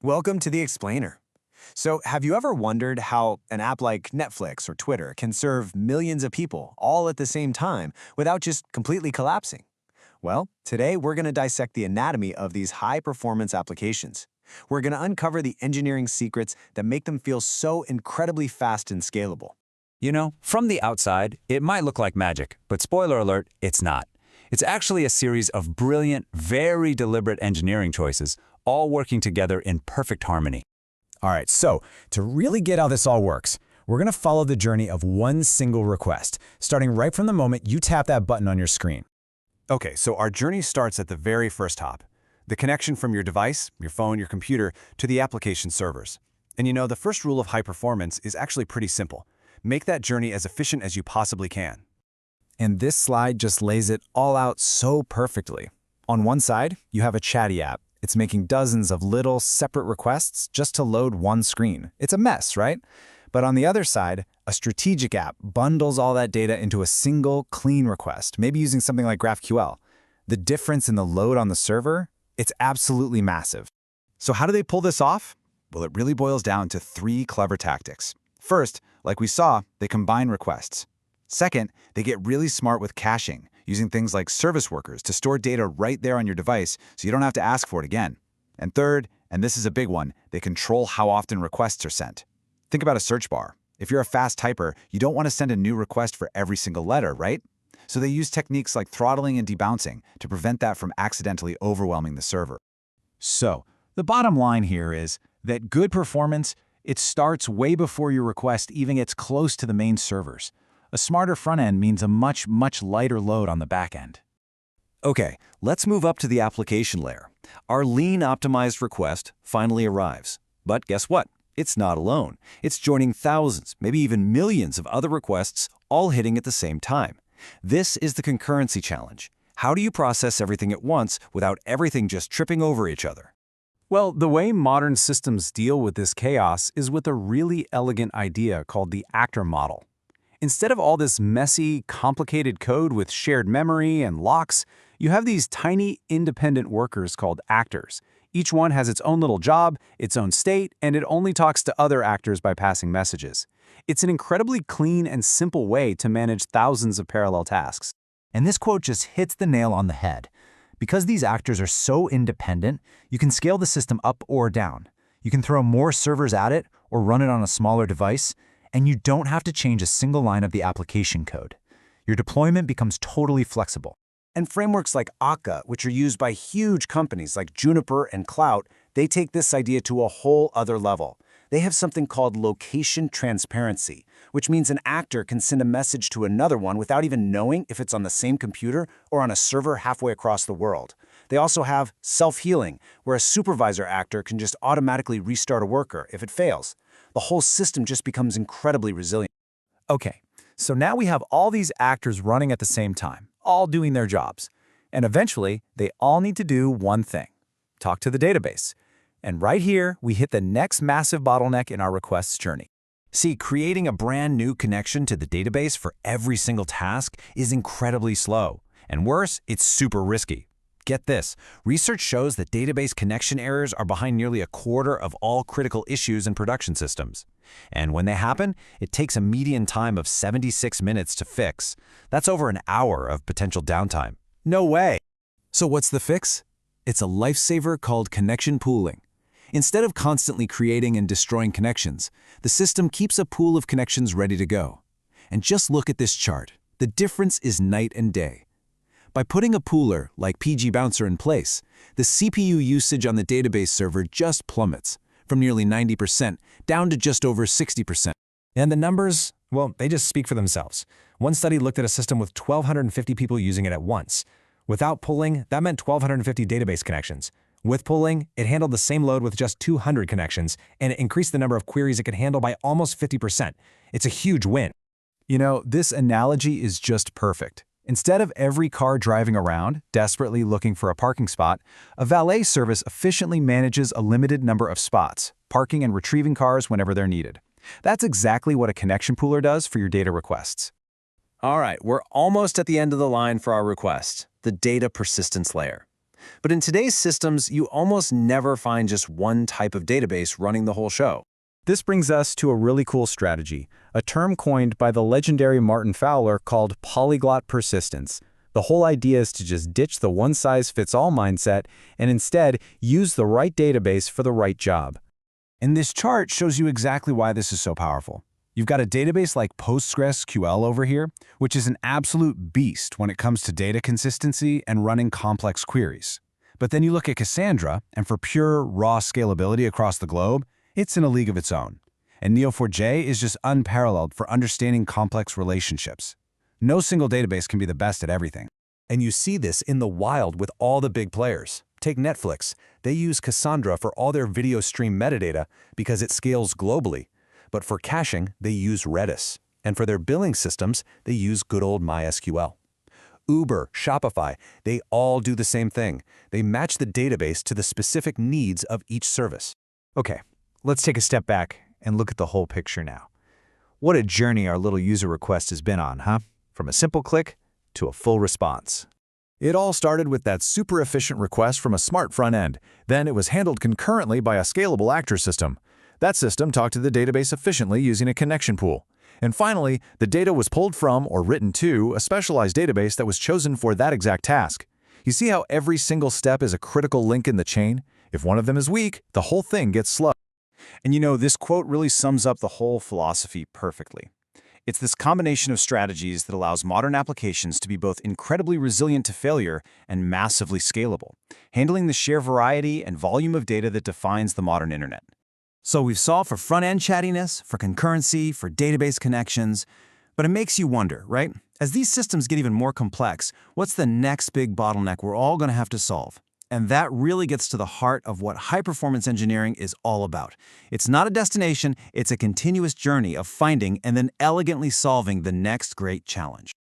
Welcome to the Explainer. So, have you ever wondered how an app like Netflix or Twitter can serve millions of people all at the same time without just completely collapsing? Well, today we're going to dissect the anatomy of these high-performance applications. We're going to uncover the engineering secrets that make them feel so incredibly fast and scalable. From the outside, it might look like magic, but spoiler alert, it's not. It's actually a series of brilliant, very deliberate engineering choices, all working together in perfect harmony. All right, so to really get how this all works, we're going to follow the journey of one single request, starting right from the moment you tap that button on your screen. Okay, so our journey starts at the very first hop, the connection from your device, your phone, your computer, to the application servers. And the first rule of high performance is actually pretty simple. Make that journey as efficient as you possibly can. And this slide just lays it all out so perfectly. On one side, you have a chatty app. It's making dozens of little, separate requests just to load one screen. It's a mess, right? But on the other side, a strategic app bundles all that data into a single, clean request, maybe using something like GraphQL. The difference in the load on the server, it's absolutely massive. So how do they pull this off? Well, it really boils down to three clever tactics. First, like we saw, they combine requests. Second, they get really smart with caching, using things like service workers to store data right there on your device so you don't have to ask for it again. And third, and this is a big one, they control how often requests are sent. Think about a search bar. If you're a fast typer, you don't want to send a new request for every single letter, right? So they use techniques like throttling and debouncing to prevent that from accidentally overwhelming the server. So, the bottom line here is that good performance, it starts way before your request even gets close to the main servers. A smarter front end means a much lighter load on the back end. Okay, let's move up to the application layer. Our lean optimized request finally arrives. But guess what? It's not alone. It's joining thousands, maybe even millions of other requests, all hitting at the same time. This is the concurrency challenge. How do you process everything at once without everything just tripping over each other? Well, the way modern systems deal with this chaos is with a really elegant idea called the actor model. Instead of all this messy, complicated code with shared memory and locks, you have these tiny, independent workers called actors. Each one has its own little job, its own state, and it only talks to other actors by passing messages. It's an incredibly clean and simple way to manage thousands of parallel tasks. And this quote just hits the nail on the head. Because these actors are so independent, you can scale the system up or down. You can throw more servers at it or run it on a smaller device, and you don't have to change a single line of the application code. Your deployment becomes totally flexible. And frameworks like Akka, which are used by huge companies like Juniper and Cloud, they take this idea to a whole other level. They have something called location transparency, which means an actor can send a message to another one without even knowing if it's on the same computer or on a server halfway across the world. They also have self-healing, where a supervisor actor can just automatically restart a worker if it fails. The whole system just becomes incredibly resilient. Okay, so now we have all these actors running at the same time, all doing their jobs. And eventually, they all need to do one thing: talk to the database. And right here, we hit the next massive bottleneck in our requests journey. See, creating a brand new connection to the database for every single task is incredibly slow. And worse, it's super risky. Get this, research shows that database connection errors are behind nearly a quarter of all critical issues in production systems. And when they happen, it takes a median time of 76 minutes to fix. That's over an hour of potential downtime. No way! So what's the fix? It's a lifesaver called connection pooling. Instead of constantly creating and destroying connections, the system keeps a pool of connections ready to go. And just look at this chart. The difference is night and day. By putting a pooler like PG Bouncer in place, the CPU usage on the database server just plummets, from nearly 90% down to just over 60%. And the numbers, well, they just speak for themselves. One study looked at a system with 1,250 people using it at once. Without pooling, that meant 1,250 database connections. With pooling, it handled the same load with just 200 connections, and it increased the number of queries it could handle by almost 50%. It's a huge win. This analogy is just perfect. Instead of every car driving around, desperately looking for a parking spot, a valet service efficiently manages a limited number of spots, parking and retrieving cars whenever they're needed. That's exactly what a connection pooler does for your data requests. All right, we're almost at the end of the line for our request, the data persistence layer. But in today's systems, you almost never find just one type of database running the whole show. This brings us to a really cool strategy, a term coined by the legendary Martin Fowler called polyglot persistence. The whole idea is to just ditch the one-size-fits-all mindset and instead use the right database for the right job. And this chart shows you exactly why this is so powerful. You've got a database like PostgreSQL over here, which is an absolute beast when it comes to data consistency and running complex queries. But then you look at Cassandra, and for pure, raw scalability across the globe, it's in a league of its own. And Neo4j is just unparalleled for understanding complex relationships. No single database can be the best at everything. And you see this in the wild with all the big players. Take Netflix. They use Cassandra for all their video stream metadata because it scales globally. But for caching, they use Redis. And for their billing systems, they use good old MySQL. Uber, Shopify, they all do the same thing. They match the database to the specific needs of each service. Okay, let's take a step back and look at the whole picture now. What a journey our little user request has been on, huh? From a simple click to a full response. It all started with that super efficient request from a smart front end. Then it was handled concurrently by a scalable actor system. That system talked to the database efficiently using a connection pool. And finally, the data was pulled from or written to a specialized database that was chosen for that exact task. You see how every single step is a critical link in the chain? If one of them is weak, the whole thing gets slow. And you know, this quote really sums up the whole philosophy perfectly. It's this combination of strategies that allows modern applications to be both incredibly resilient to failure and massively scalable, handling the sheer variety and volume of data that defines the modern internet. So we've solved for front-end chattiness, for concurrency, for database connections, but it makes you wonder, right? As these systems get even more complex, what's the next big bottleneck we're all going to have to solve? And that really gets to the heart of what high-performance engineering is all about. It's not a destination, it's a continuous journey of finding and then elegantly solving the next great challenge.